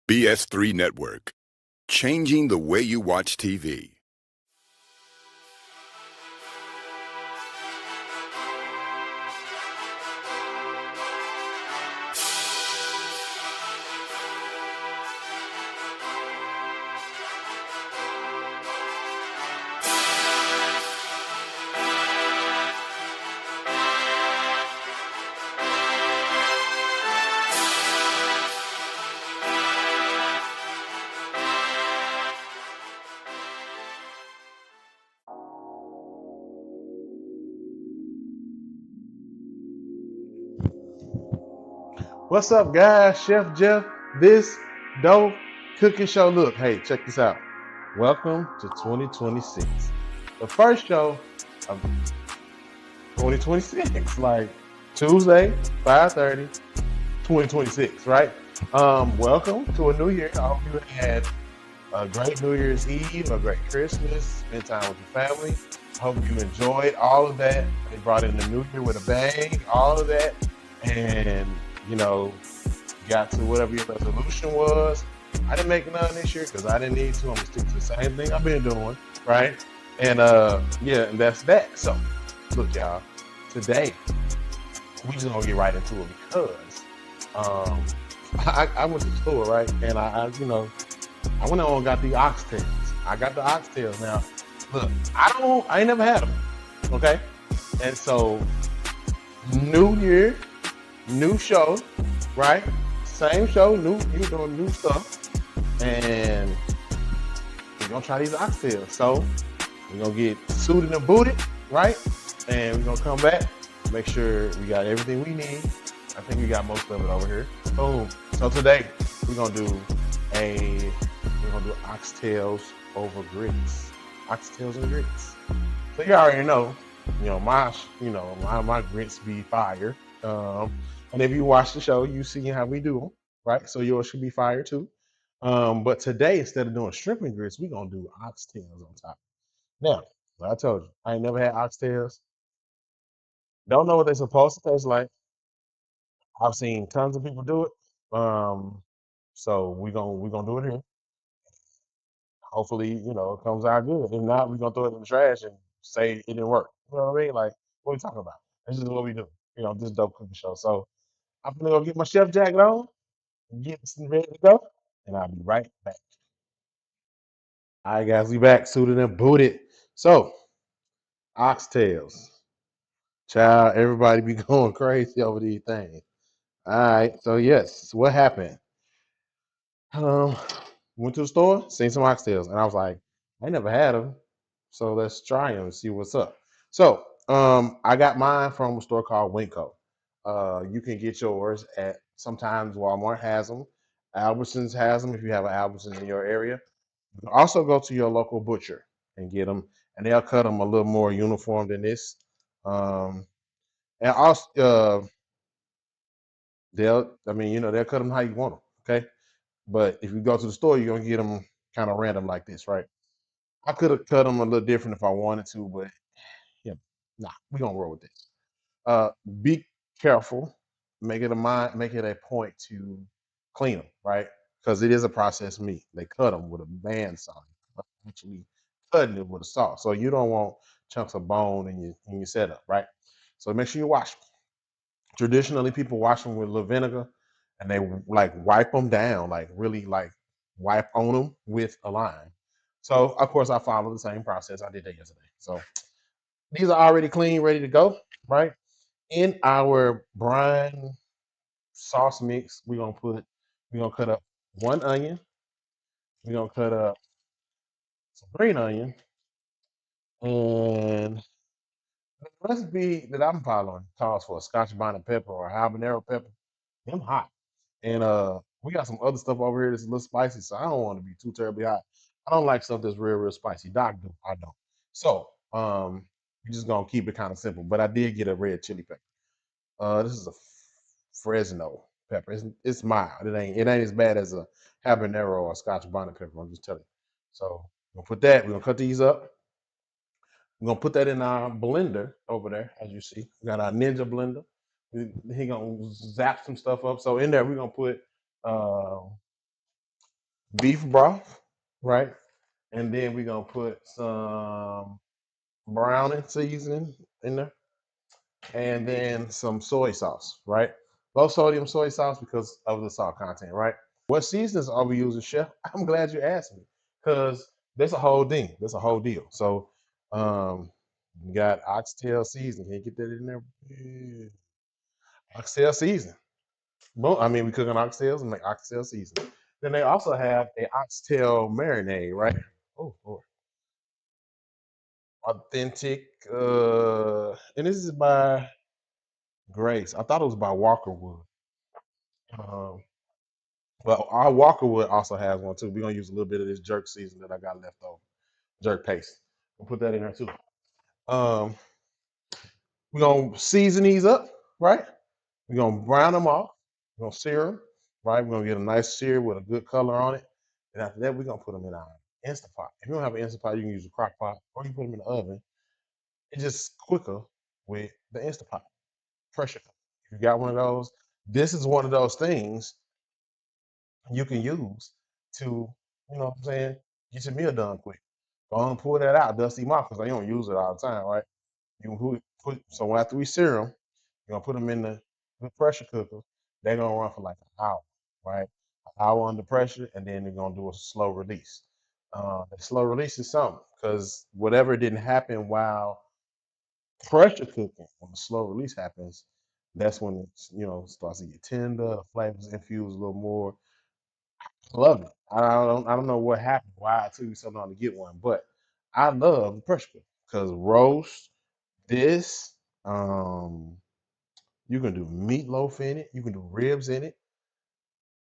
BS3 Network, changing the way you watch TV. What's up, guys? Chef Jeff, this dope cooking show. Look, hey, check this out. Welcome to 2026, the first show of 2026, like Tuesday, 5:30, 2026, right? Welcome to a new year. I hope you had a great New Year's Eve, a great Christmas, spend time with your family. I hope you enjoyed all of that. They brought in the new year with a bang, all of that, and you know, got to whatever your resolution was. I didn't make none this year because I didn't need to. I'm gonna stick to the same thing I've been doing, right? And yeah, and that's that. So, look, y'all, today we just gonna get right into it because I went to the store, right? And I went on and got the oxtails. I got the oxtails. Now, look, I ain't never had them, okay? And so, new year, new show, right? Same show, you doing new stuff, and we're gonna try these oxtails. So we're gonna get suited and booted, right? And we're gonna come back, make sure we got everything we need. I think we got most of it over here. Boom. So today we're gonna do oxtails over grits. Oxtails and grits. So you already know, my grits be fire. And if you watch the show, you see how we do them, right? So yours should be fire too. But today, instead of doing shrimp and grits, we're gonna do oxtails on top. Now, like I told you, I ain't never had oxtails. Don't know what they're supposed to taste like. I've seen tons of people do it. So we're gonna do it here. Hopefully, it comes out good. If not, we're gonna throw it in the trash and say it didn't work. You know what I mean? Like, what are we talking about? This is what we do. This dope cooking show. So I'm gonna go get my chef jacket on, get ready to go, and I'll be right back. All right, guys, we back, suited and booted. So, oxtails. Child, everybody be going crazy over these things. All right, so yes, what happened? Um, Went to the store, seen some oxtails, and I was like, I never had them, so let's try them and see what's up. So, I got mine from a store called Winco. You can get yours at sometimes Walmart has them, Albertsons has them if you have an Albertsons in your area. You can also go to your local butcher and get them, and they'll cut them a little more uniform than this. Um, and also, they'll cut them how you want them. Okay, but if you go to the store, you're gonna get them kind of random like this, right? I could have cut them a little different if I wanted to, but yeah, nah, we gonna roll with this. Uh, be careful. Make it a point to clean them, right? Because it is a processed meat. They cut them with a bandsaw, actually cutting it with a saw. So you don't want chunks of bone in your setup, right? So make sure you wash them. Traditionally, people wash them with a little vinegar, and they like wipe them down, like really like wipe on them with a lime. So of course, I follow the same process I did that yesterday. So these are already clean, ready to go, right? In our brine sauce mix, we're gonna cut up one onion, we're gonna cut up some green onion, and the recipe that I'm following calls for a scotch bonnet pepper or habanero pepper. Them hot. And we got some other stuff over here that's a little spicy, so I don't want to be too terribly hot. I don't like stuff that's real spicy. Doc do, I don't. So we're just gonna keep it kind of simple. But I did get a red chili pepper. This is a Fresno pepper. It's mild. It ain't as bad as a habanero or a Scotch bonnet pepper. I'm just telling you. So we're gonna put that. We're gonna cut these up. We're gonna put that in our blender over there, as you see. We got our Ninja blender. He gonna zap some stuff up. So in there, we're gonna put uh, beef broth, right? And then we're gonna put some browning seasoning in there, and then some soy sauce, right? Low sodium soy sauce because of the salt content, right? What seasonings are we using, Chef? I'm glad you asked me because that's a whole thing. That's a whole deal. So, you got oxtail seasoning. Can you get that in there? Yeah. Oxtail seasoning. Well, I mean, we cook on oxtails and make oxtail seasoning. Then they also have a oxtail marinade, right? Oh, Lord. Authentic. And this is by Grace. I thought it was by Walkerwood. Um, but our Walkerwood also has one too. We're gonna use a little bit of this jerk season that I got left over, jerk paste. We'll put that in there too. Um, we're gonna season these up, right? We're gonna brown them off. We're gonna sear them, right? We're gonna get a nice sear with a good color on it. And after that, we're gonna put them in our Instant Pot. If you don't have an Instant Pot, you can use a crock pot or you can put them in the oven. It's just quicker with the Instant Pot. Pressure cooker. If you got one of those, this is one of those things you can use to, you know what I'm saying, get your meal done quick. Go on and pull that out, dust them off, because you don't use it all the time, right? You can so after we sear them, you're gonna put them in the pressure cooker. They're gonna run for like an hour, right? An hour under pressure, and then they're gonna do a slow release. The slow release is something because whatever didn't happen while pressure cooking, when the slow release happens, that's when it's starts to get tender, the flavors infuse a little more. Love it. I don't know what happened, why I took me so long to get one, but I love the pressure cooker because roast this. Um, you can do meatloaf in it. You can do ribs in it,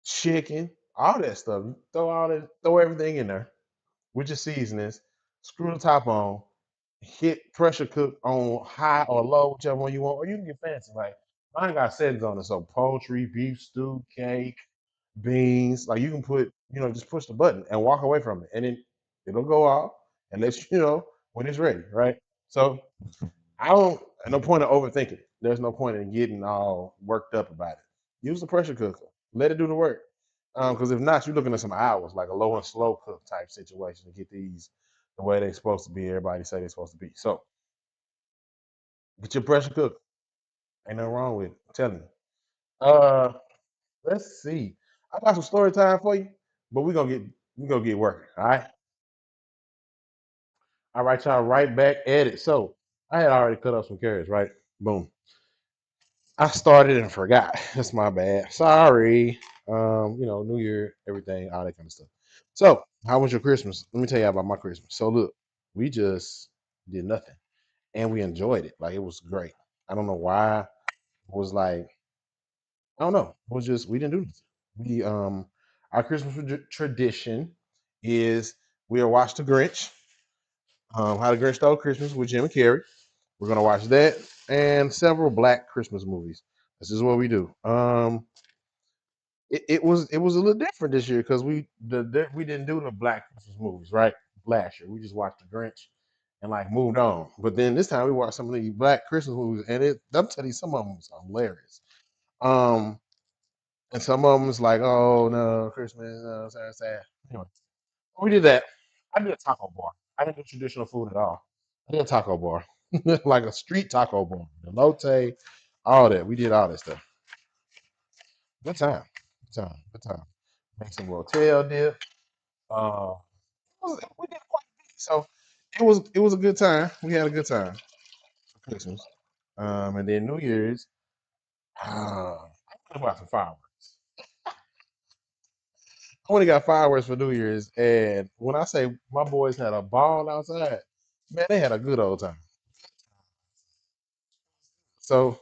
chicken, all that stuff. You throw everything in there with your seasonings. Screw the top on. Hit pressure cook on high or low, whichever one you want, or you can get fancy. Like mine got settings on it, so poultry, beef stew, cake, beans. Like you can put, just push the button and walk away from it, and then it'll go off and let you know when it's ready, right? So I don't. No point in overthinking it. There's no point in getting all worked up about it. Use the pressure cooker. Let it do the work. Because if not, you're looking at some hours, like a low and slow cook type situation to get these the way they're supposed to be. Everybody say they're supposed to be. So get your pressure cooker. Ain't nothing wrong with it. I'm telling you. Let's see. I got some story time for you, but we're gonna get working. All right, y'all. Right back at it. So I had already cut up some carrots, right? Boom. I started and forgot. That's my bad. Sorry. New year, everything, all that kind of stuff. So, how was your Christmas? Let me tell you about my Christmas. So, look, we just did nothing, and we enjoyed it. Like it was great. I don't know why. It was like I don't know. It was just we didn't do nothing. We our Christmas tradition is we'll watch The Grinch. How the Grinch Stole Christmas with Jim and Carrey. We're gonna watch that and several Black Christmas movies. This is what we do. It was a little different this year because we didn't do the Black Christmas movies right last year. We just watched The Grinch and like moved on. But then this time we watched some of the Black Christmas movies, and I'm telling you, some of them was hilarious. Um, and some of them was like, oh no, Christmas, sad, sad. Anyway, we did that. I did a taco bar. I didn't do traditional food at all. I did a taco bar, like a street taco bar, elote, all that. We did all that stuff. Good time, good time, good time. Make some rotel dip. Uh, we did quite a bit. So it was a good time. We had a good time for Christmas. And then New Year's, I went and bought some fireworks. I only got fireworks for New Year's, and when I say my boys had a ball outside, man, they had a good old time. So,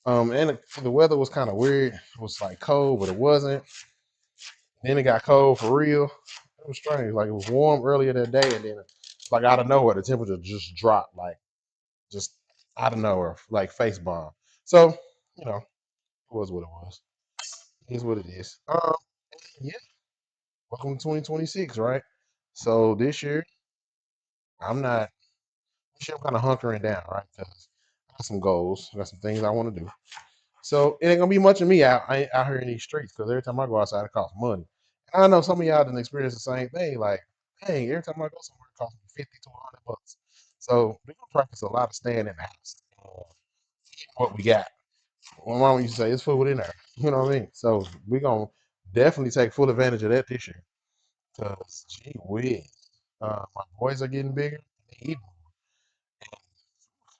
and the weather was kind of weird. It was like cold, but it wasn't. Then it got cold for real. It was strange. Like it was warm earlier that day, and then like out of nowhere, the temperature just dropped, like just out of nowhere, like face bomb. So, it was what it was. It is what it is. Yeah. Welcome to 2026, right? So this year, I'm not. This year, I'm kind of hunkering down, right? Because I got some goals. I got some things I want to do. So it ain't gonna be much of me out here in these streets because every time I go outside, it costs money. I know some of y'all didn't experience the same thing. Like, dang, every time I go somewhere, it costs me 50 to 100 bucks. So we're gonna practice a lot of staying in the house. What we got. My mom used to say, "It's food in there." You know what I mean? So we're gonna definitely take full advantage of that this year. Cause gee whiz, my boys are getting bigger. They eat more.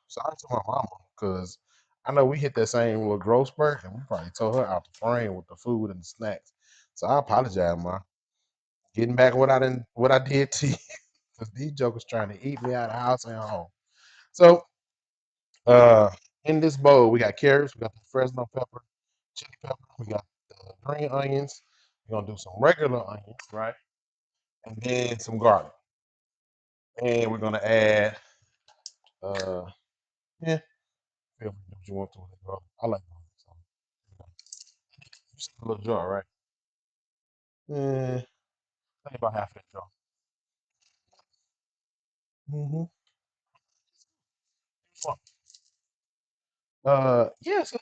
Sorry to my mama, cause I know we hit that same little growth spurt, and we probably told her out the frame with the food and the snacks. So I apologize, ma. Getting back what I did to you, cause these jokers trying to eat me out of the house and home. So uh, in this bowl, we got carrots, we got the Fresno pepper, chili pepper, we got the green onions. We're gonna do some regular onions, right? And then some garlic. And we're gonna add uh yeah, feel free to do what you want to with it, bro. I like garlic, so you see the little jar, right? Think about half that jar. Mm-hmm. Yeah, so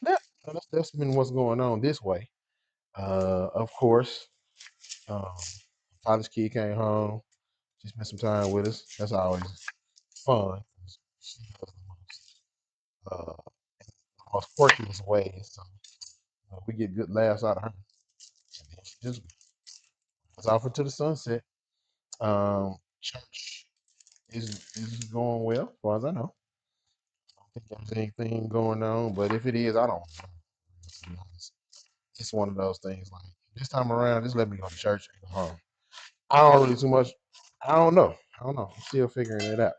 that's been what's going on this way. Of course, um, college kid came home. She spent some time with us. That's always fun. She does the most quirkiest ways. So we get good laughs out of her. And then she just goes off into the sunset. Church is going well, as far as I know. I don't think there's anything going on, but if it is, I don't know. To be honest. It's one of those things like this time around, just let me go to church and go home. I don't really too much. I don't know. I don't know. I'm still figuring it out.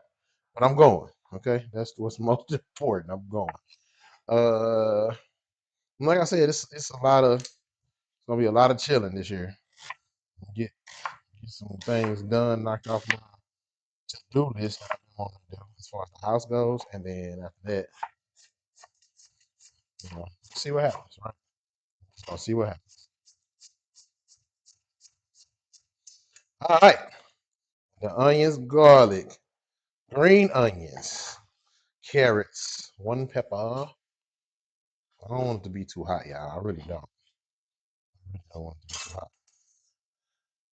But I'm going. Okay. That's what's most important. I'm going. Uh like I said, it's a lot of it's gonna be a lot of chilling this year. Get some things done, knocked off my to-do list that I've been wanting to do as far as the house goes, and then after that, see what happens, right? So see what happens. All right. The onions, garlic, green onions, carrots, one pepper. I don't want it to be too hot, y'all. I really don't. I really don't want it to be too hot.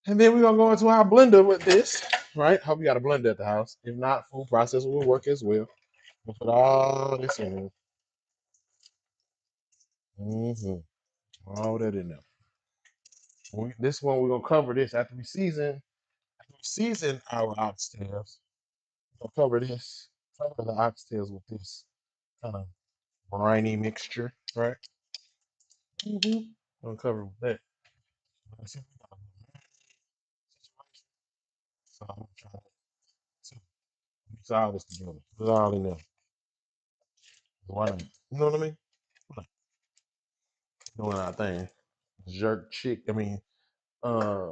And then we're gonna go into our blender with this, right? Hope you got a blender at the house. If not, food processor will work as well. We'll put all this in there. Mm-hmm. All that in there. This one we're gonna cover this after we season. After we season our oxtails, we'll cover this. Cover the oxtails with this kind of briny mixture, right? Mm-hmm. Gonna cover it with that. See, we got a situation. So I'm gonna try to mix all this together. Put it all in there. Why not? You know what I mean? Like, doing our thing. Jerk chick. I mean, uh,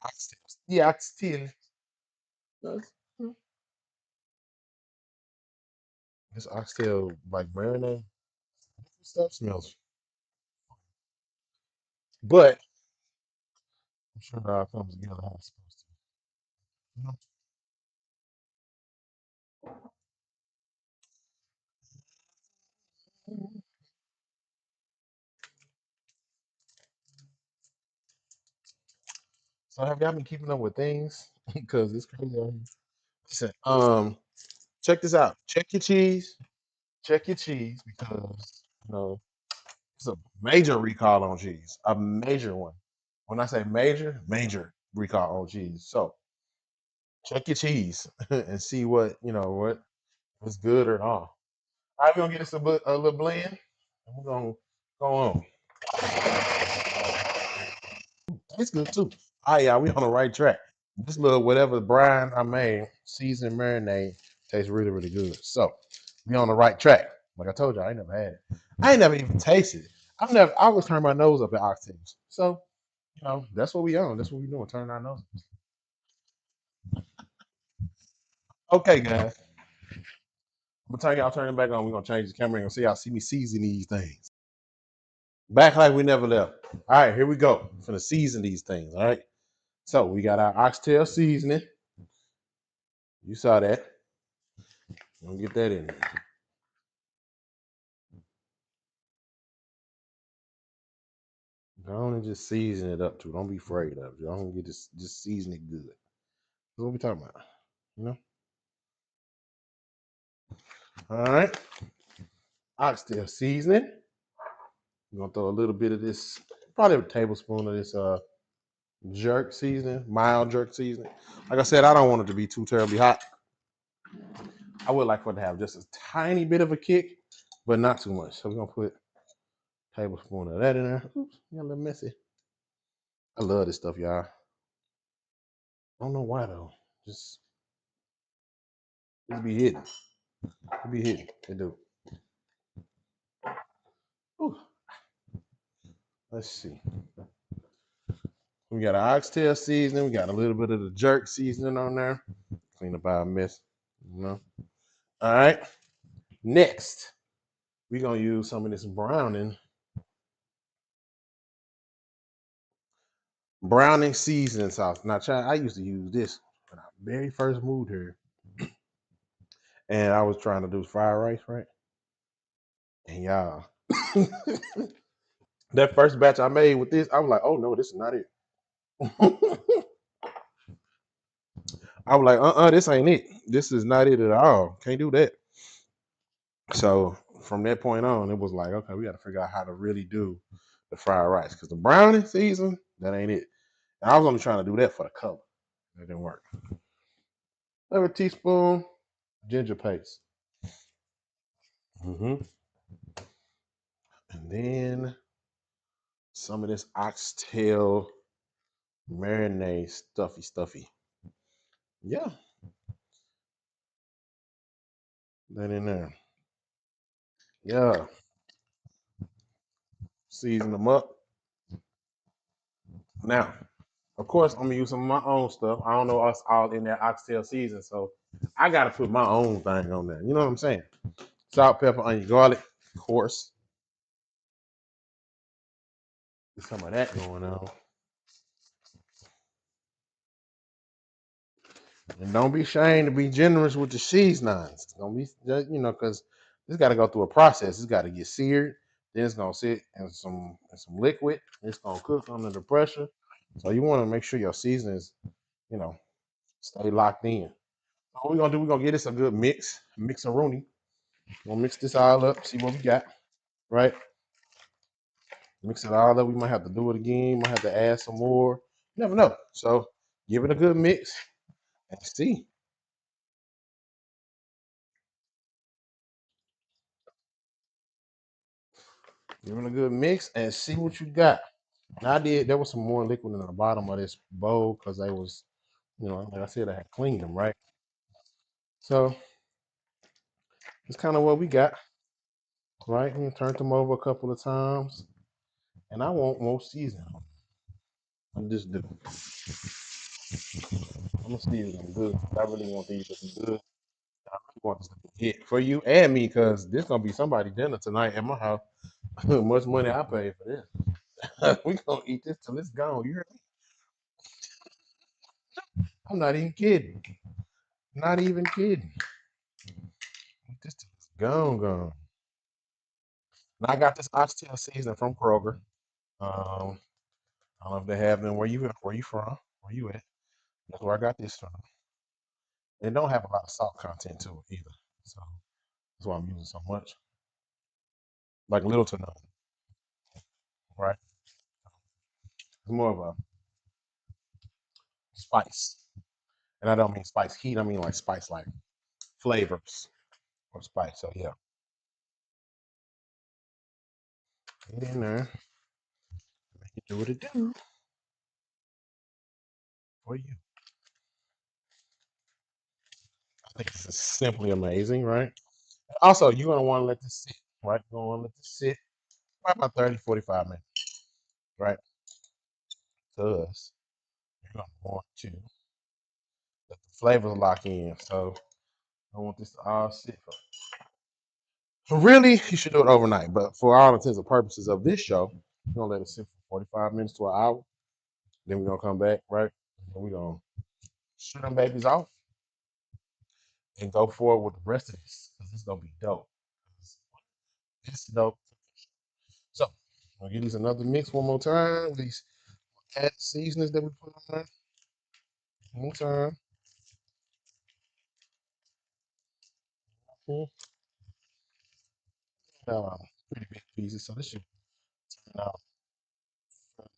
oxtails. Yeah, oxtail. That's- This oxtail like marinade stuff smells, but I'm sure it all comes together how it's supposed to. You know? So have y'all been keeping up with things? Because it's crazy out here. Listen, check this out. Check your cheese. Check your cheese because it's a major recall on cheese. A major one. When I say major, major recall on cheese. So check your cheese and see what if it's good or not. All right, we're gonna get us a little blend, and we're gonna go on. It's good too. All right, y'all, we on the right track. This little whatever brine I made, seasoned marinade, tastes really, really good. So we on the right track. Like I told you, I ain't never had it. I ain't never even tasted it. I always turn my nose up at oxtails. So, that's what we on. That's what we doing, turning our nose. Okay, guys. I'm gonna turn it back on. We're gonna change the camera and see y'all see me season these things. Back like we never left. All right, here we go. I'm finna season these things. All right. So we got our oxtail seasoning. You saw that. We'll get that in there. Go on and just season it up too. Don't be afraid of it. Don't get this. Just season it good. That's what we talking about. You know. All right. Oxtail seasoning. We're gonna throw a little bit of this, probably a tablespoon of this jerk seasoning, mild jerk seasoning. Like I said, I don't want it to be too terribly hot. I would like for it to have just a tiny bit of a kick, but not too much. So we're gonna put a tablespoon of that in there. Oops, got a little messy. I love this stuff, y'all. I don't know why though. Just be hidden. It be hidden. It do. Ooh, let's see. We got an oxtail seasoning. We got a little bit of the jerk seasoning on there. Clean up our mess. You know. All right. Next, we're gonna use some of this browning seasoning sauce. Now, child, I used to use this when I very first moved here, and I was trying to do fried rice, right? And y'all, that first batch I made with this, I was like, oh no, this is not it. I was like, this ain't it. This is not it at all. Can't do that. So from that point on, it was like, okay, we got to figure out how to really do the fried rice because the browning season, that ain't it. And I was only trying to do that for the color. That didn't work. Another teaspoon ginger paste. Hmm. And then some of this oxtail marinade stuffy. Yeah, that in there. Yeah, season them up. Now, of course, I'm gonna use some of my own stuff. I don't know us all in that oxtail season, so I gotta put my own thing on there. You know what I'm saying? Salt, pepper, onion, garlic, of course. There's some of that going on. And don't be ashamed to be generous with the seasonings. Don't be, because this got to go through a process. It's got to get seared. Then it's gonna sit in some liquid. It's gonna cook under the pressure. So you want to make sure your seasonings, you know, stay locked in. So what we're gonna do? We're gonna get this a good mix a rooney. We're gonna mix this all up. See what we got. Right. Mix it all up. We might have to do it again. Might have to add some more. You never know. So give it a good mix and see. Give it a good mix and see what you got. Now I did. There was some more liquid in the bottom of this bowl because they was, like I said, I had cleaned them right. So it's kind of what we got, right? We turned them over a couple of times, and I want more seasoning. I'm just do. I'm gonna season them good. I really want these to be good. I really want this to be hit for you and me because this gonna be somebody dinner tonight at my house. Much money I paid for this. We gonna eat this till it's gone. You hear me? I'm not even kidding. Not even kidding. Eat this till it's gone. Now I got this oxtail seasoning from Kroger. I don't know if they have them where you from, where you at. That's where I got this from. It don't have a lot of salt content to it either. So that's why I'm using so much. Like little to none, right? It's more of a spice. And I don't mean spice heat, I mean like spice like flavors or spice. So yeah. Get in there. Make it do what it do for you. I think this is simply amazing, right? Also, you're gonna want to let this sit, right? You're gonna want to let this sit for about 30, 45 minutes, right? Because you're gonna want to let the flavors lock in. So I want this to all sit for. Really, you should do it overnight. But for all intents and purposes of this show, we're gonna let it sit for 45 minutes to an hour. Then we're gonna come back, right? And we're gonna shoot them babies off and go forward with the rest of this because it's gonna be dope. It's dope. So I'll give these another mix one more time. These add seasonings that we put on one more time. Mhm. Uh, Pretty big pieces, so this should turn out fairly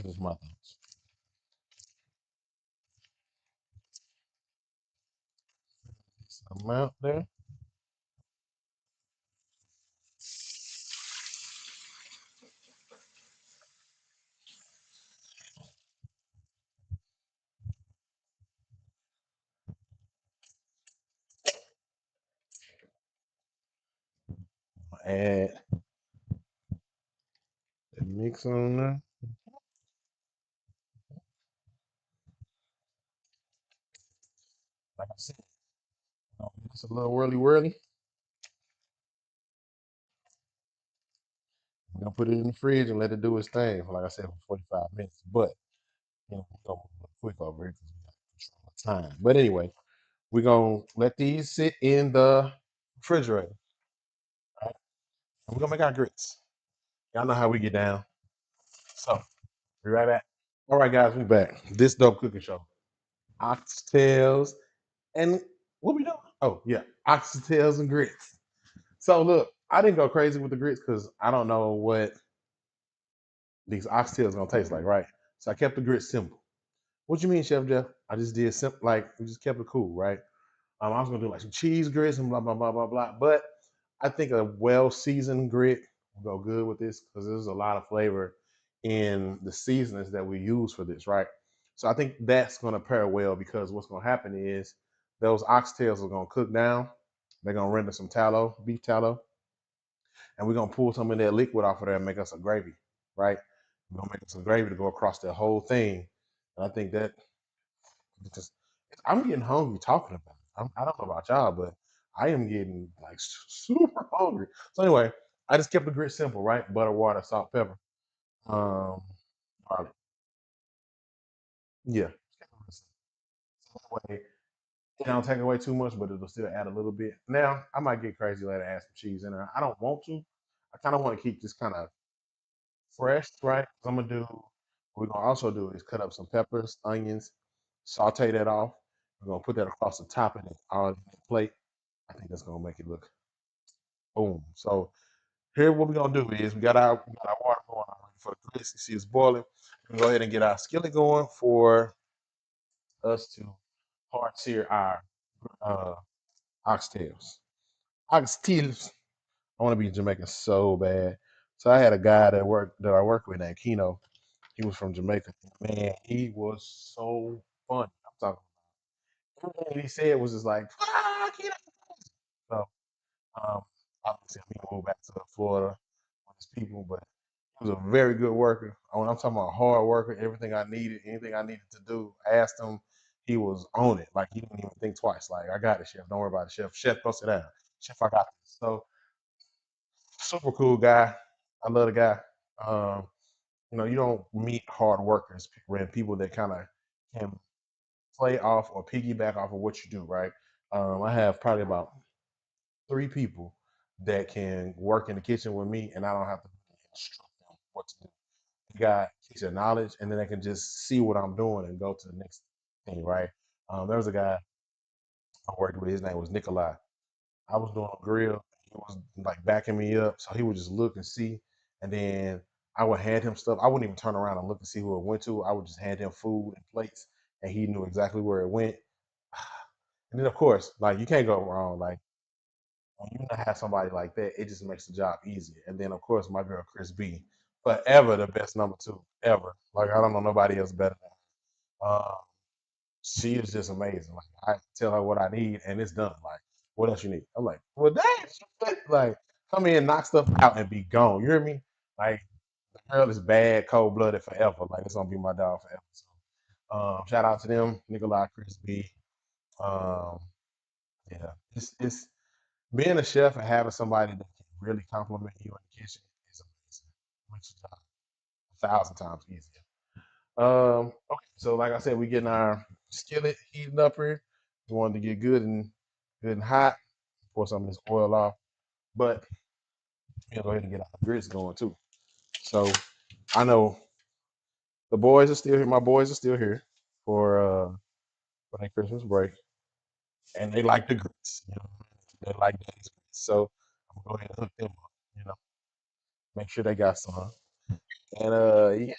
decent. This is my thoughts. Decent amount there. Add the mix on there. Like I said, it's a little whirly whirly. We're gonna put it in the fridge and let it do its thing. Like I said, for 45 minutes. But we're gonna move quick over here because we got to control the time. But anyway, we're gonna let these sit in the refrigerator. Right? And we're gonna make our grits. Y'all know how we get down. So be right back. All right, guys, we back. This dope cooking show. Oxtails and what we doing? Oh yeah, oxtails and grits. So look, I didn't go crazy with the grits because I don't know what these oxtails gonna taste like, right? So I kept the grits simple. What you mean, Chef Jeff? I just did simple, like we just kept it cool, right? I was gonna do like some cheese grits and blah blah blah blah blah. But I think a well seasoned grit will go good with this because there's a lot of flavor in the seasonings that we use for this, right? So I think that's gonna pair well because what's gonna happen is those oxtails are gonna cook down. They're gonna render some tallow, beef tallow, and we're gonna pull some of that liquid off of there and make us a gravy, right? We're gonna make us some gravy to go across the whole thing. And I think that just I'm getting hungry talking about it. I don't know about y'all, but I am getting like super hungry. So anyway, I just kept the grit simple, right? Butter, water, salt, pepper. Um, garlic. Yeah. So that way, it don't take away too much, but it'll still add a little bit. Now, I might get crazy later, add some cheese in there. I don't want to. I kind of want to keep this kind of fresh, right? I'm gonna do. What we're gonna also do is cut up some peppers, onions, saute that off. We're gonna put that across the top of it, all in the plate. I think that's gonna make it look boom. So here, what we're gonna do is we got our water going on for the grits. You see it's boiling. We go ahead and get our skillet going for us to hard sear our uh, oxtails. Oxtails. I want to be Jamaican so bad. So I had a guy that I work with named Keno. He was from Jamaica. Man, he was so funny. I'm talking. Everything he said was just like, Keno. So obviously, he moved back to Florida with his people, but he was a very good worker. When I'm talking about hard worker, everything I needed, anything I needed to do, I asked him. He was on it. Like he didn't even think twice. Like I got it, chef. Don't worry about it, chef. Chef, go sit down. Chef, I got this. So super cool guy. I love the guy. Um, you don't meet hard workers and people that kind of can play off or piggyback off of what you do, right? I have probably about three people that can work in the kitchen with me, and I don't have to instruct them what to do. They got kitchen knowledge, and then they can just see what I'm doing and go to the next thing, right? There was a guy I worked with. His name was Nikolai. I was doing a grill. He was like backing me up, so he would just look and see, and then I would hand him stuff. I wouldn't even turn around and look and see who it went to. I would just hand him food and plates, and he knew exactly where it went. And then, of course, like you can't go wrong. Like when you have somebody like that, it just makes the job easier. And then, of course, my girl Chris B, forever the best number two ever. Like I don't know nobody else better than her. She is just amazing. Like I tell her what I need, and it's done. Like what else you need? I'm like, well, dang, like come in, knock stuff out, and be gone. You hear me? Like the girl is bad, cold blooded forever. Like it's gonna be my dog forever. So, shout out to them, Nikolai, Chris B. Um, yeah, it's being a chef and having somebody that can really compliment you in the kitchen is amazing. Makes the job 1,000 times easier. Okay, so like I said, we getting our skillet heating up here. We wanted to get good and hot. Pour some of this oil off. But We'll go ahead and get our grits going too. So I know the boys are still here. My boys are still here for their Christmas break, and they like the grits. You know, they like these grits. So I'm gonna go ahead and hook them up. You know, make sure they got some. And yeah.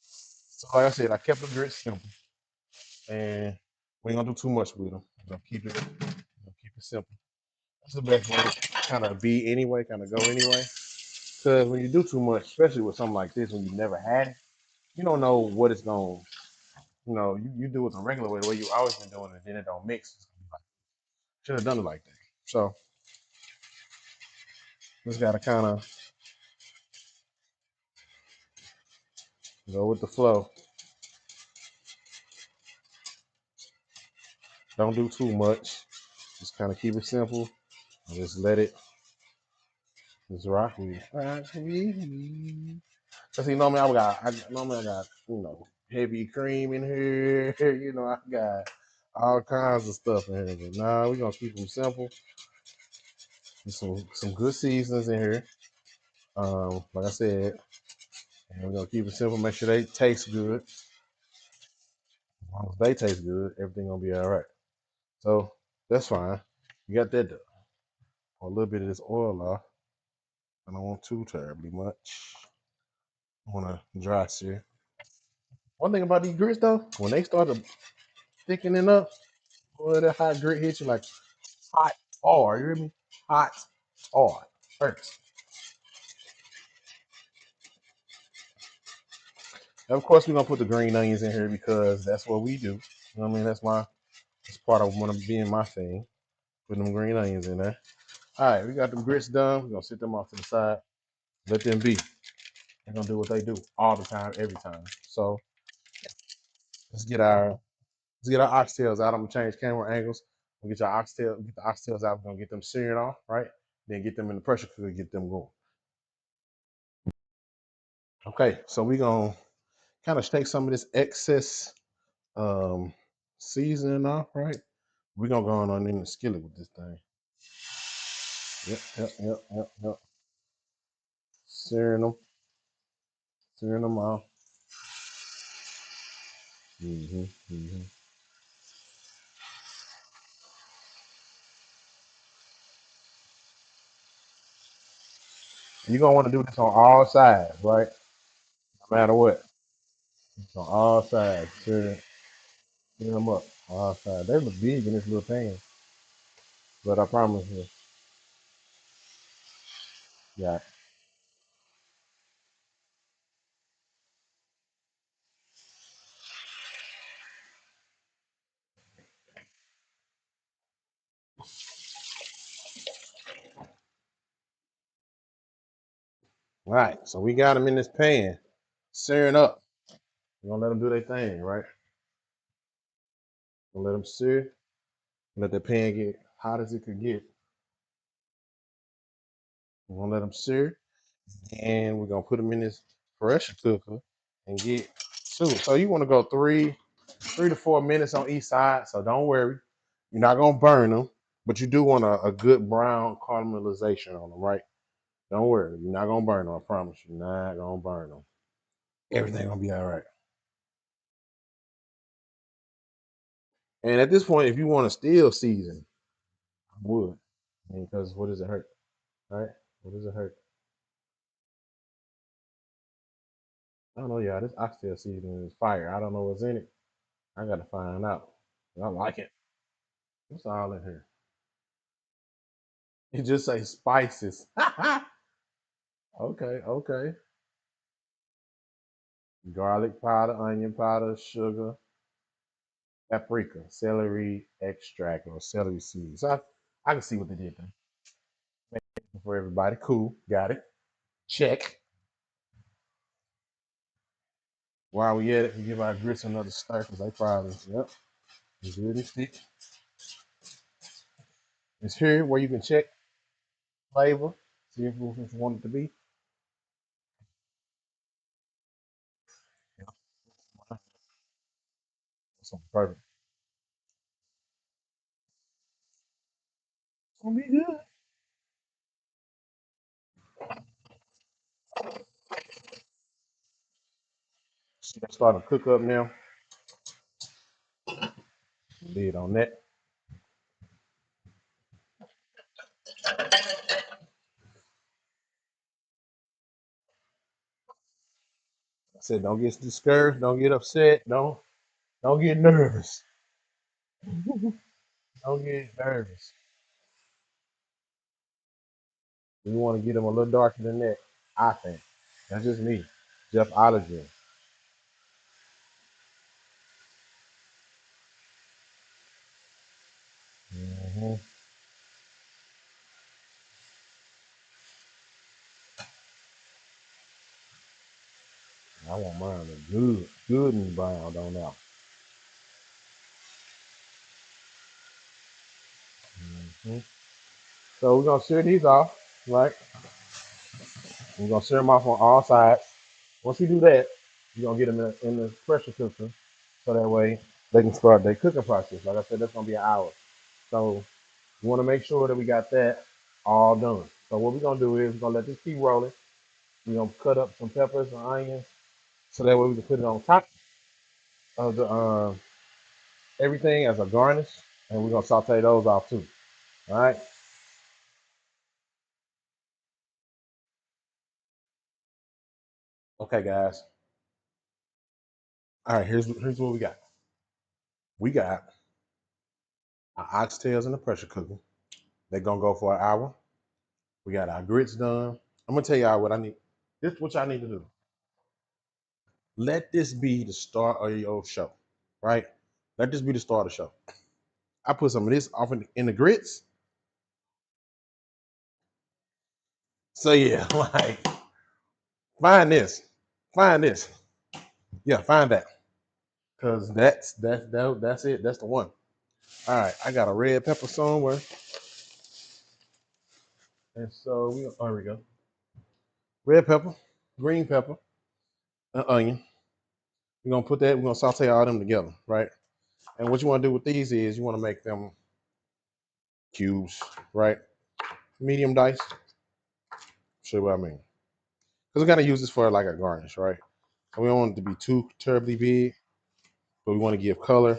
So like I said, I kept the grits simple, and we ain't gonna do too much with them. We're gonna keep it simple. That's the best way to kind of be anyway, kind of go anyway. Because when you do too much, especially with something like this, when you never had it, you don't know what it's going. You do it the regular way, the way you always been doing it, then it don't mix. Should have done it like that. So just gotta kind of go with the flow. Don't do too much. Just kind of keep it simple. And just let it just rock with. Rock with me. Cause you know me, I got heavy cream in here. I got all kinds of stuff in here. But nah, we gonna keep them simple. Some good seasonings in here. Like I said, and we're gonna keep it simple. Make sure they taste good. As long as they taste good, everything gonna be all right. So that's fine. You got that done. Pour a little bit of this oil off. I don't want too terribly much. I want to dry sear. One thing about these grits though, when they start to thickening up, boy, that hot grit hits you like hot hard. You hear me? Hot hard. Hurts. And of course, we're gonna put the green onions in here because that's what we do. You know what I mean? That's part of one of being my thing. Putting them green onions in there. All right, we got them grits done. We're gonna sit them off to the side. Let them be. They're gonna do what they do all the time, every time. So let's get our oxtails out. I'm gonna change camera angles. We'll get the oxtails out. We're gonna get them searing off, right? Then get them in the pressure cooker, get them going. Okay, so we're gonna kind of take some of this excess um seasoning off, right? We're gonna go on in the skillet with this thing. Yep. Searing them, searing them off. hmm You're gonna want to do this on all sides, right? No matter what. It's on all sides. Sear them up. All sides. They look big in this little pan, but I promise you, yeah. All right, so we got them in this pan, searing up. We're gonna let them do their thing, right? We're gonna let them sear. Let the pan get hot as it could get. We're gonna let them sear, and we're gonna put them in this pressure cooker and get to it. So you want to go 3 to 4 minutes on each side. So don't worry, you're not gonna burn them, but you do want a good brown caramelization on them, right? Don't worry, you're not gonna burn them. I promise you, not gonna burn them. Everything gonna be all right. And at this point, if you want to still season, I would, because what does it hurt, right? What does it hurt? I don't know, y'all. This oxtail seasoning is fire. I don't know what's in it. I gotta find out. I like it. What's all in here? It just say spices. Okay. Garlic powder, onion powder, sugar, paprika, celery extract, or celery seeds. So I can see what they did there for everybody. Cool. Got it. Check. While we at it, we give our grits another stir because they probably, yep, it's good and thick. It's here where you can check flavor, see if you want it to be. Yeah, that's perfect. Gonna be good. See, that's starting to cook up now. Lid on that. I said, don't get discouraged. Don't get upset. Don't get nervous. Don't get nervous. We want to get them a little darker than that. I think that's just me, Jeffology. Mm-hmm. I want mine to good and brown on now. Mm-hmm. So we're gonna sear these off, right? We're gonna sear them off on all sides. Once we do that, we're gonna get them in the pressure cooker, so that way they can start their cooking process. Like I said, that's gonna be an hour. So we want to make sure that we got that all done. So what we're gonna do is we're gonna let this keep rolling. We're gonna cut up some peppers and onions, so that way we can put it on top of the everything as a garnish, and we're gonna saute those off too. All right. Okay, guys. All right. Here's what we got. We got our oxtails in the pressure cooker. They're gonna go for an hour. We got our grits done. I'm gonna tell y'all what I need. This is what y'all need to do. Let this be the start of your show, right? Let this be the start of the show. I put some of this off in the grits. So yeah, like find this, find this. Yeah, find that, cause that's it. That's the one. All right, I got a red pepper somewhere, and so there we go. Red pepper, green pepper, and onion. We're gonna put that. We're gonna saute all them together, right? And what you want to do with these is you want to make them cubes, right? Medium dice. Show you what I mean. Because we gotta use this for like a garnish, right? And we don't want it to be too terribly big, but we want to give color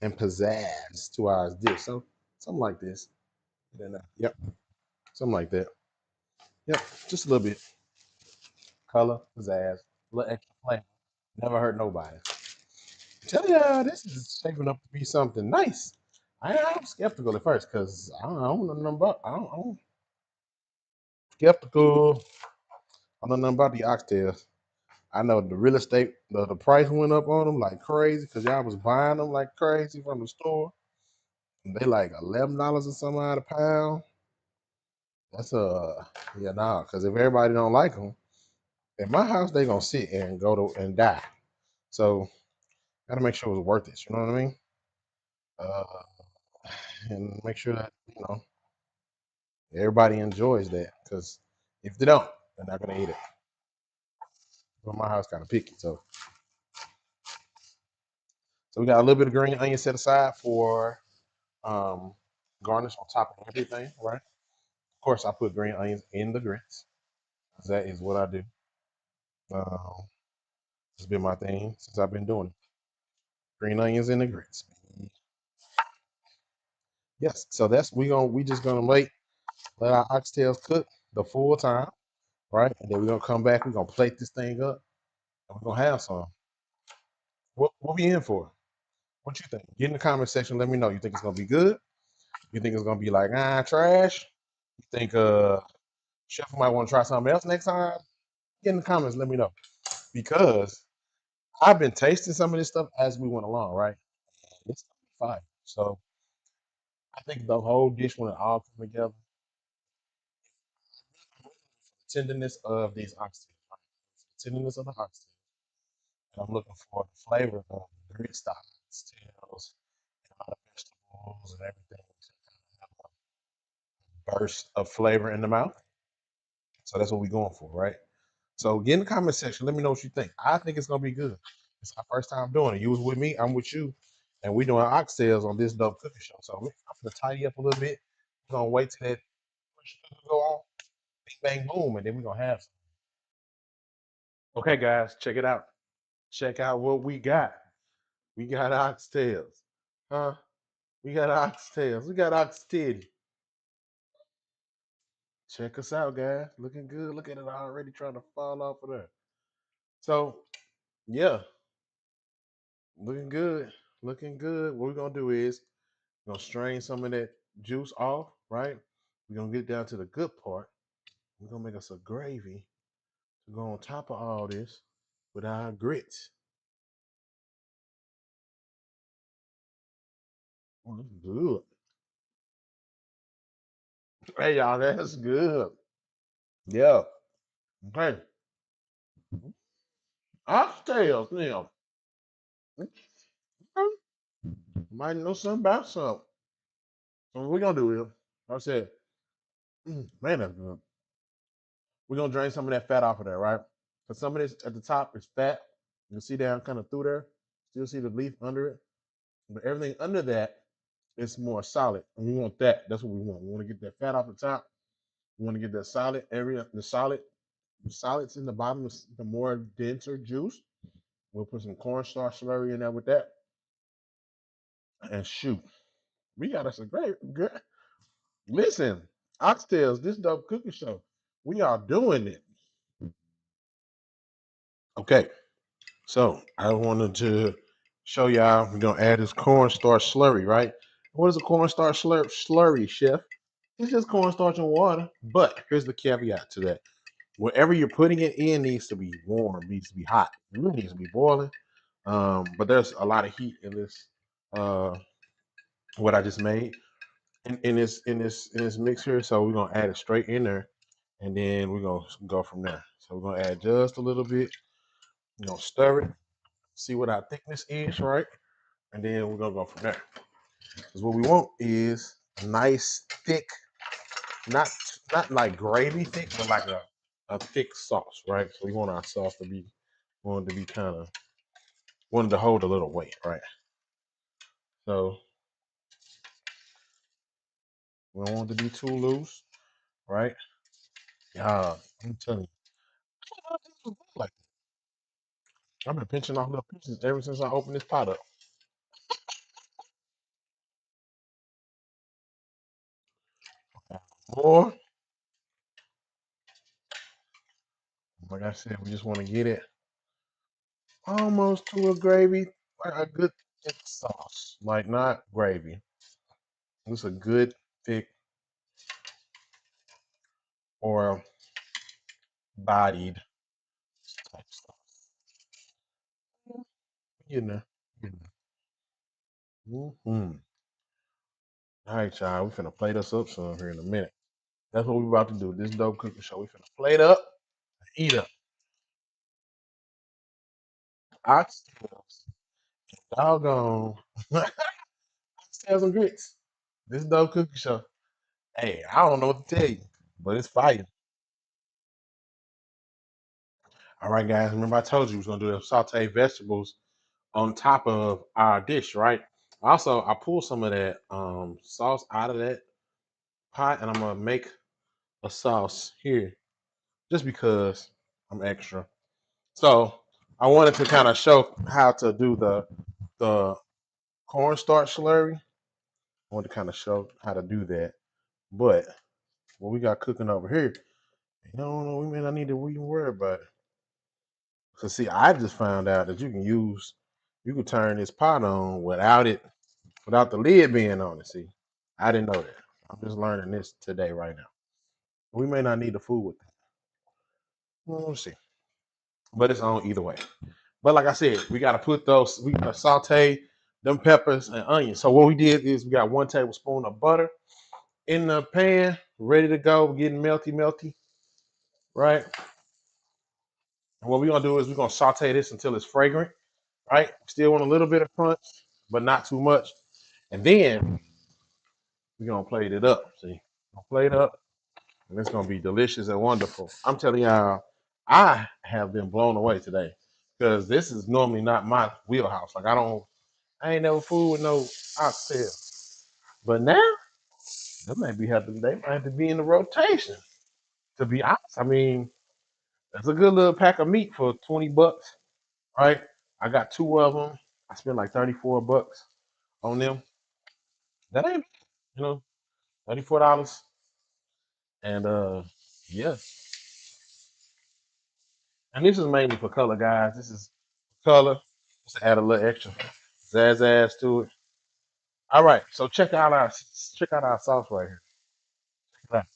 and pizzazz to our dish. So something like this. Then, yep, something like that. Yep, just a little bit color, pizzazz, a little extra flavor. Never hurt nobody. Tell ya, this is shaping up to be something nice. I'm skeptical at first because I don't know nothing about I'm skeptical. I don't know nothing about the oxtails. I know the real estate, the price went up on them like crazy because y'all was buying them like crazy from the store. And they like $11 or something out a pound. That's yeah, nah. Because if everybody don't like them, in my house they gonna sit and go to and die. So gotta make sure it's worth it. You know what I mean? Uh, and make sure that everybody enjoys that. Because if they don't, they're not gonna eat it. But my house kind of picky, so we got a little bit of green onion set aside for um, garnish on top of everything, right? Of course, I put green onions in the grits. That is what I do. Um, it's been my thing since I've been doing it. Green onions in the grits. Yes, so we just gonna let our oxtails cook the full time, right? And then we're gonna come back. We're gonna plate this thing up, and we're gonna have some. What we in for? What you think? Get in the comment section. Let me know. You think it's gonna be good? You think it's gonna be like trash? You think chef might want to try something else next time? Get in the comments. Let me know because I've been tasting some of this stuff as we went along, right? It's fine. So I think the whole dish when it all come together, tenderness of these oxtails, right? Tenderness of the oxtail, and I'm looking for the flavor of the grits, the oxtails, and all the vegetables and everything to kind of have a burst of flavor in the mouth. So that's what we're going for, right? So get in the comment section. Let me know what you think. I think it's gonna be good. It's our first time doing it. You was with me, I'm with you, and we doing oxtails on this dope cooking show. So I'm gonna tidy up a little bit, We're gonna wait till that sugar go off, bing bang boom, and then we're gonna have some. Okay, guys, check it out. Check out what we got. We got oxtails. Huh? We got oxtails. We got oxtail. Check us out, guys. Looking good. Look at it already trying to fall off of there. So, yeah, looking good. Looking good. What we're gonna do is we're gonna strain some of that juice off, right? We're gonna get down to the good part. We're gonna make us a gravy to go on top of all this with our grits. Oh, that's good. Hey y'all, that's good. Yeah. Okay. Oxtails now. Might know something about something. So what we're gonna do is, like I said, man, that's good. We're gonna drain some of that fat off of there, right? Because some of this at the top is fat. You can see down kind of through there. Still see the leaf under it. But everything under that is more solid. And we want that. That's what we want. We want to get that fat off the top. We want to get that solid area, the solids in the bottom, the more denser juice. We'll put some cornstarch slurry in there with that. And shoot. We got us a great good. Listen, Oxtails, this dope cookie show. We are doing it. Okay. So I wanted to show y'all we're gonna add this cornstarch slurry, right? What is a cornstarch slurry, chef? It's just cornstarch and water. But here's the caveat to that. Whatever you're putting it in needs to be warm, needs to be hot. It really needs to be boiling. But there's a lot of heat in this what I just made in this mixer. So we're gonna add it straight in there and then we're gonna go from there. So we're gonna add just a little bit, stir it, see what our thickness is, right? And then we're gonna go from there. Because what we want is a nice thick, not not like gravy thick, but like a thick sauce, right? So we want our sauce to be wanted to be kind of wanted to hold a little weight, right? So we don't want it to be too loose, right? Yeah, I'm telling you, like I've been pinching off little pieces ever since I opened this pot up. More, like I said, we just want to get it almost to a gravy, like a good thick sauce, like not gravy. It's a good thick or bodied type sauce. You know, you know. Mm-hmm. All right, y'all. We finna plate us up some here in a minute. That's what we about to do. This dope cooking show. We finna plate up, eat up. Oxtails, doggone, oxtails and grits. This dope cooking show. Hey, I don't know what to tell you, but it's fire. All right, guys. Remember I told you we was gonna do the sauteed vegetables on top of our dish, right? Also, I pulled some of that sauce out of that pot, and I'm gonna make a sauce here just because I'm extra. So I wanted to kind of show how to do the cornstarch slurry. I wanted to kind of show how to do that. But what we got cooking over here, you know, we may not need to even worry about it. So see, I just found out that you can turn this pot on without the lid being on it. See, I didn't know that. I'm just learning this today right now. We may not need the food with that. We'll see. But it's on either way. But like I said, we got to put we gotta saute them peppers and onions. So what we did is we got 1 tablespoon of butter in the pan, ready to go, getting melty, melty, right? And what we're gonna do is we're gonna saute this until it's fragrant, right? Still want a little bit of crunch, but not too much. And then we're gonna plate it up. See, gonna plate up, and it's gonna be delicious and wonderful. I'm telling y'all, I have been blown away today because this is normally not my wheelhouse. Like I ain't never fooled with no oxtail. But now, They might have to be in the rotation. To be honest, I mean, that's a good little pack of meat for $20, right? I got two of them. I spent like $34 on them. That ain't, you know, $34. And yeah. And this is mainly for color, guys. This is color. Just to add a little extra zazz to it. All right, so check out our sauce right here. Check it out.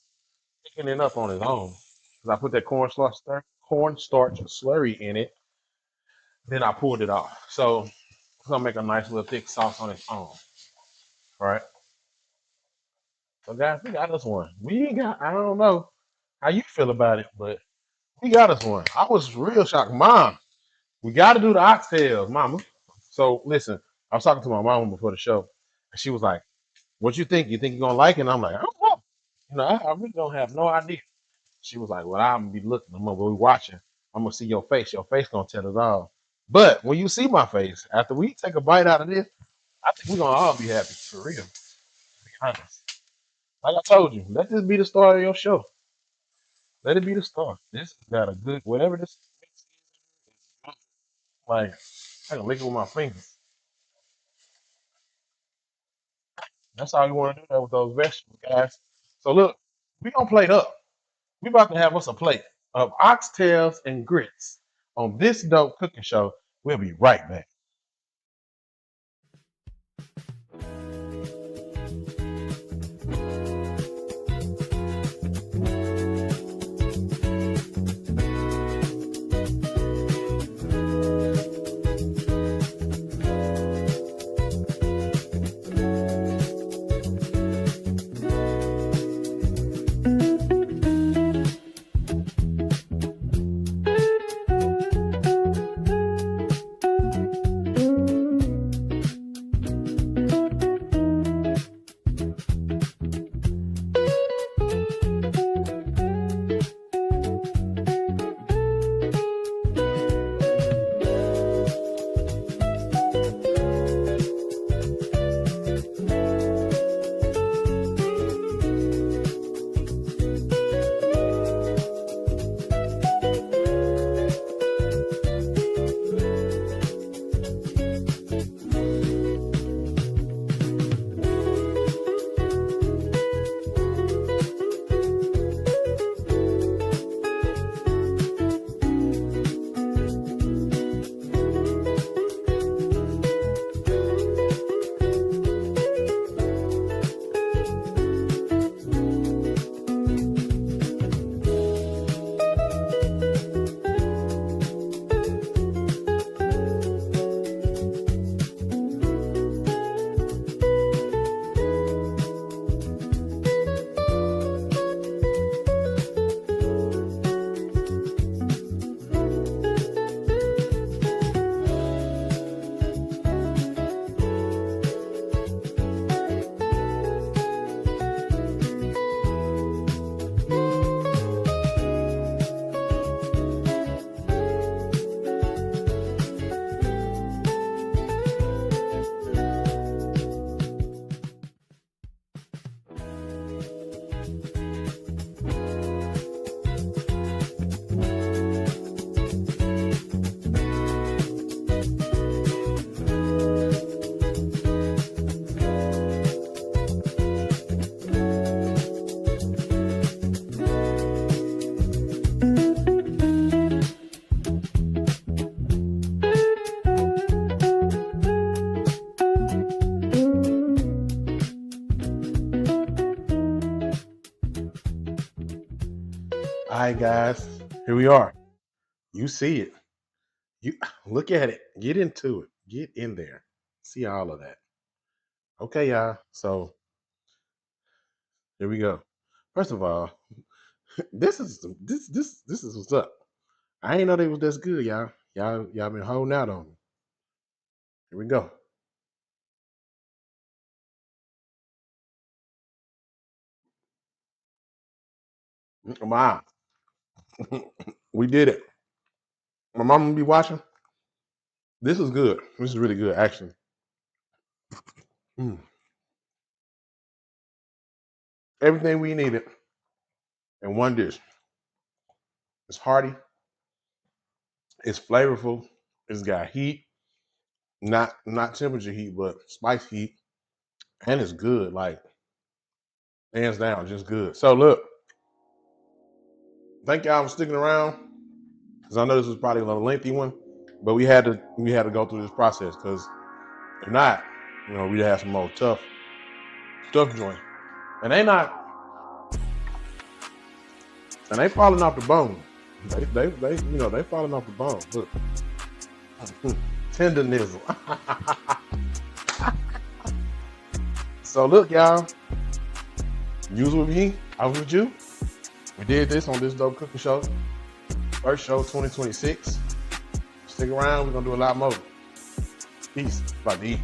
Picking it up on its own. Cause I put that cornstarch slurry in it. Then I pulled it off. So it's gonna make a nice little thick sauce on its own. All right. So guys, we got us one. We ain't got. I don't know how you feel about it, but we got us one. I was real shocked, Mom. We got to do the oxtails, Mama. So listen, I was talking to my mom before the show, and she was like, "What you think? You think you're gonna like it?" And I'm like, "I don't know. I really don't have no idea." She was like, "Well, I'm gonna be looking. I'm gonna be watching. I'm gonna see your face. Your face gonna tell us all." But when you see my face after we take a bite out of this, I think we're gonna all be happy for real. To be honest, like I told you, let this be the start of your show. Let it be the start. This has got a good whatever this mix is. Like I can lick it with my fingers. That's all you want to do there with those vegetables, guys. So look, we gonna plate up. We about to have us a plate of oxtails and grits on this dope cooking show. We'll be right back. All right, guys, here we are. You see it. You look at it. Get into it. Get in there. See all of that. Okay, y'all. So here we go. First of all, this is what's up. I ain't know they was this good, y'all. Y'all been holding out on me. Here we go. Wow, we did it. My mom will be watching. This is good. This is really good, actually. Mm. Everything we needed in one dish. It's hearty. It's flavorful. It's got heat, not temperature heat, but spice heat, and it's good. Like hands down, just good. So look, thank y'all for sticking around because I know this was probably a little lengthy one, but we had to go through this process because if not, we'd have some more tough joints, and they falling off the bone. They falling off the bone. Look, tenderness. So look, y'all. You was with me. I was with you. We did this on this dope cooking show. First show 2026. Stick around. We're gonna do a lot more. Peace. About to eat.